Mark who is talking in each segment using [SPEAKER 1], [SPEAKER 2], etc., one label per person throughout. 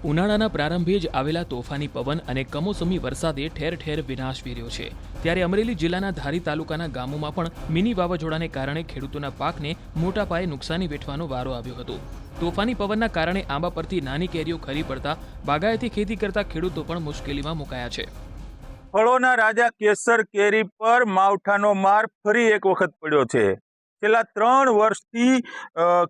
[SPEAKER 1] ઉનાળાના પ્રારંભે જ આવેલા તોફાની પવન અને કમોસમી વરસાદે ઠેર ઠેર વિનાશ વેર્યો છે। ત્યારે અમરેલી જિલ્લાના ધારી તાલુકાના ગામોમાં પણ મિની વાવાઝોડાને કારણે ખેડૂતોના પાકને મોટા પાયે નુકસાની વેઠવાનો વારો આવ્યો હતો। તોફાની પવનના કારણે આંબા પરથી નાની કેરીઓ ખરી પડતા બાગાયતી ખેતી કરતા ખેડૂતો પણ મુશ્કેલીમાં મુકાયા છે।
[SPEAKER 2] ફળોના રાજા કેસર કેરી પર માવઠાનો માર ફરી એક વખત પડ્યો છે। છેલ્લા 3 વર્ષથી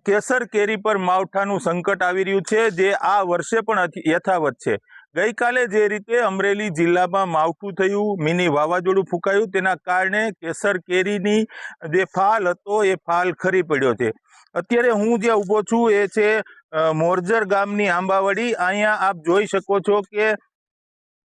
[SPEAKER 2] કેસર કેરી પર માવઠાનું સંકટ આવી રહ્યું છે, જે આ વર્ષે પણ યથાવત છે। ગઈકાલે જે રીતે અમરેલી જિલ્લામાં માવઠું થયું, મિની વાવાઝોડું ફૂંકાયું, તેના કારણે કેસર કેરીની જે ફાલ હતો એ ફાલ ખરી પડ્યો છે। અત્યારે હું જે ઊભો છું એ છે મોરજર ગામની આંબાવાડી। અહીંયા આપ જોઈ શકો છો કે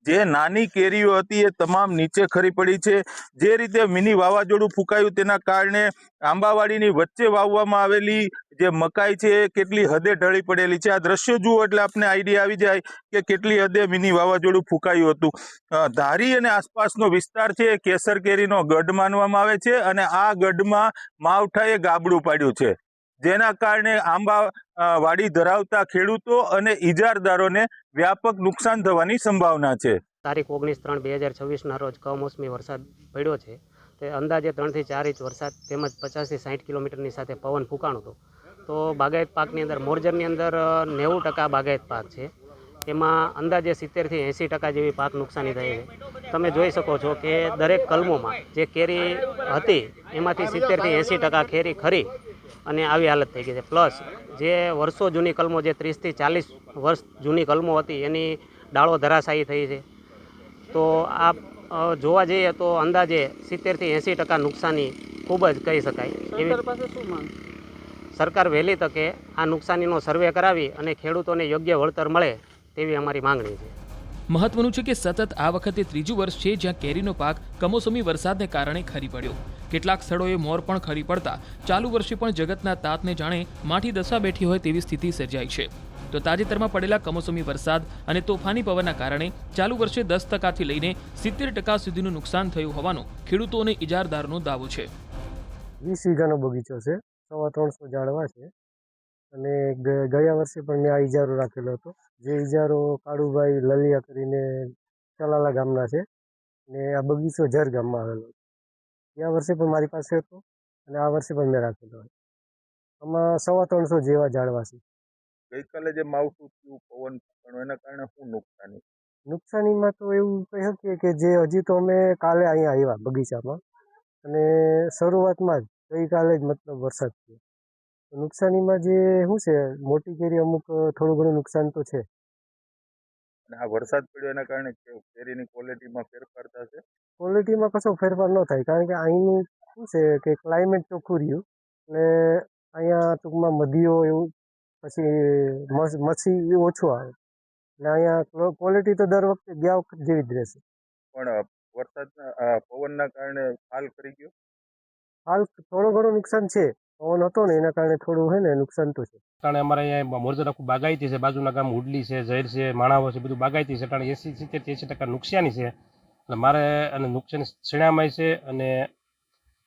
[SPEAKER 2] જે નાની કેરીઓ હતી એ તમામ નીચે ખરી પડી છે। જે રીતે મિની વાવાઝોડું ફૂંકાયું તેના કારણે આંબાવાડીની વચ્ચે વાવવામાં આવેલી જે મકાઈ છે એ કેટલી હદે ઢળી પડેલી છે। આ દ્રશ્યો જુઓ એટલે આપને આઈડિયા આવી જાય કે કેટલી હદે મિની વાવાઝોડું ફૂંકાયું હતું। ધારી અને આસપાસનો વિસ્તાર છે એ કેસર કેરીનો ગઢ માનવામાં આવે છે અને આ ગઢમાં માવઠાએ ગાબડું પાડ્યું છે, જેના કારણે આંબા વાડી ધરાવતા ખેડૂતો અને ઇજારદારોને વ્યાપક નુકસાન થવાની સંભાવના છે।
[SPEAKER 3] તારીખ 19/3/2026ના રોજ કમોસમી વરસાદ પડ્યો છે। તે અંદાજે 3 થી 4 ઇંચ વરસાદ તેમજ 50 થી 60 કિલોમીટરની સાથે પવન ફૂંકાણો હતો। તો બાગાયત પાકની અંદર મોરજરની અંદર 90% બાગાયત પાક છે, તેમાં અંદાજે 70 થી 80% જેવી પાક નુકસાની થઈ છે। તમે જોઈ શકો છો કે દરેક કલમોમાં જે કેરી હતી એમાંથી 70 થી 80% કેરી ખરી અને આવી હાલત થઈ ગઈ છે। પ્લસ જે વર્ષો જૂની કલમો, જે 30 થી 40 વર્ષ જૂની કલમો હતી, એની ડાળો ધરાશાયી થઈ છે। તો આ જોવા જઈએ તો અંદાજે 70 થી 80% નુકસાની ખૂબ જ કહી શકાય। એવી સરકાર વહેલી તકે આ નુકસાનીનો સર્વે કરાવી અને ખેડૂતોને યોગ્ય વળતર મળે તેવી અમારી માંગણી છે।
[SPEAKER 1] મહત્વનું છે કે સતત આ વખતે ત્રીજું વર્ષ છે જ્યાં કેરીનો પાક કમોસમી વરસાદને કારણે ખરી પડ્યો। કેટલાક સ્થળોએ મોર પણ ખરી પડતા ચાલુ વર્ષે પણ જગતના તાતને જાણે માઠી દશા બેઠી હોય તેવી સ્થિતિ સર્જાઈ છે। તો તાજેતરમાં પડેલા કમોસમી વરસાદ અને તોફાની પવનના કારણે ચાલુ વર્ષે 10%થી લઈને 70% સુધીનું નુકસાન થયું હોવાનો ખેડૂતો અને ઇજારદારનો દાવો છે।
[SPEAKER 4] 20 વીઘાનો બગીચો છે, 350 ઝાડવા છે અને ગયા વર્ષે પણ મેં આ ઇજારો રાખેલો હતો। જે ઇજારો કાળુભાઈ લલિયા કરીને ચલાલા ગામના છે અને આ બગીચો ઝર ગામમાં આવેલો છે। ગયા વર્ષે પણ મારી પાસે હતો અને આ વર્ષે પણ મેં રાખેલો હતો। આમાં 350 જેવા ઝાડવા છે।
[SPEAKER 2] ગઈકાલે જે માવઠું થયું, પવન ફૂંકાણો, એના કારણે શું
[SPEAKER 4] નુકસાનીમાં તો એવું કહી શકીએ કે જે હજી તો અમે કાલે અહીંયા આવ્યા બગીચામાં અને શરૂઆતમાં જ ગઈકાલે જ મતલબ વરસાદ થયો। નુકસાનીમાં જે શું છે, મોટી કેરી અમુક થોડું ઘણું નુકસાન તો છે।
[SPEAKER 2] આ વરસાદ પડ્યો એના કારણે કેરીની ક્વોલિટીમાં ફેરફાર થશે?
[SPEAKER 4] ક્વોલિટીમાં કશો ફેરફાર ન થાય, કારણ કે અહીંનું શું છે કે ક્લાઇમેટ ચોખ્ખું રહ્યું એટલે અહીંયા ટૂંકમાં મધીઓ એવું પછી મચ્છી ઓછું આવે એટલે અહીંયા ક્વોલિટી તો દર વખતે ગયા વખત જેવી જ રહેશે।
[SPEAKER 2] પણ વરસાદના પવનના કારણે હાલ કરી ગયો?
[SPEAKER 4] હાલ થોડું ઘણું નુકસાન છે, પવન હતો ને એના કારણે થોડું છે ને નુકસાન તો છે।
[SPEAKER 5] કારણ અમારે અહીંયા મોરજર આખું બાગાયતી છે, બાજુના ગામ હુડલી છે, ઝેર છે, માણાવો છે, બધું બાગાયતી છે। કારણ 70-80% નુકસાની છે એટલે મારે અને નુકસાન શેણામાં છે અને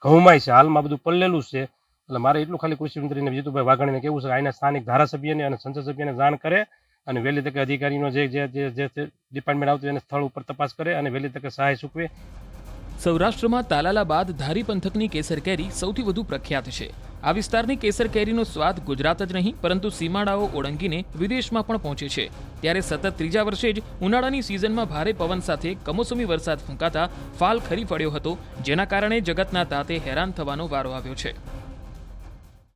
[SPEAKER 5] ઘઉંમાં છે, હાલમાં બધું પલ્લેલું છે। એટલે મારે એટલું ખાલી કૃષિ મંત્રીને જીતુભાઈ વાઘાણીને કહેવું છે કે અહીંના સ્થાનિક ધારાસભ્યને અને સંસદ સભ્યને જાણ કરે અને વહેલી તકે અધિકારીનો જે ડિપાર્ટમેન્ટ આવતું એને સ્થળ ઉપર તપાસ કરે અને વહેલી તકે સહાય ચૂકવે।
[SPEAKER 1] સૌરાષ્ટ્રમાં તાલાલા બાદ ધારી પંથકની કેસર કેરી સૌથી વધુ પ્રખ્યાત છે। આ વિસ્તારની કેસર કેરીનો સ્વાદ ગુજરાત જ નહીં પરંતુ સીમાડાઓ ઓળંગીને વિદેશમાં પણ પહોંચે છે। ત્યારે સતત ત્રીજા વર્ષે જ ઉનાળાની સિઝનમાં ભારે પવન સાથે કમોસમી વરસાદ ફૂંકાતા ફાલ ખરી પડ્યો હતો, જેના કારણે જગતના તાતે હેરાન થવાનો વારો આવ્યો છે।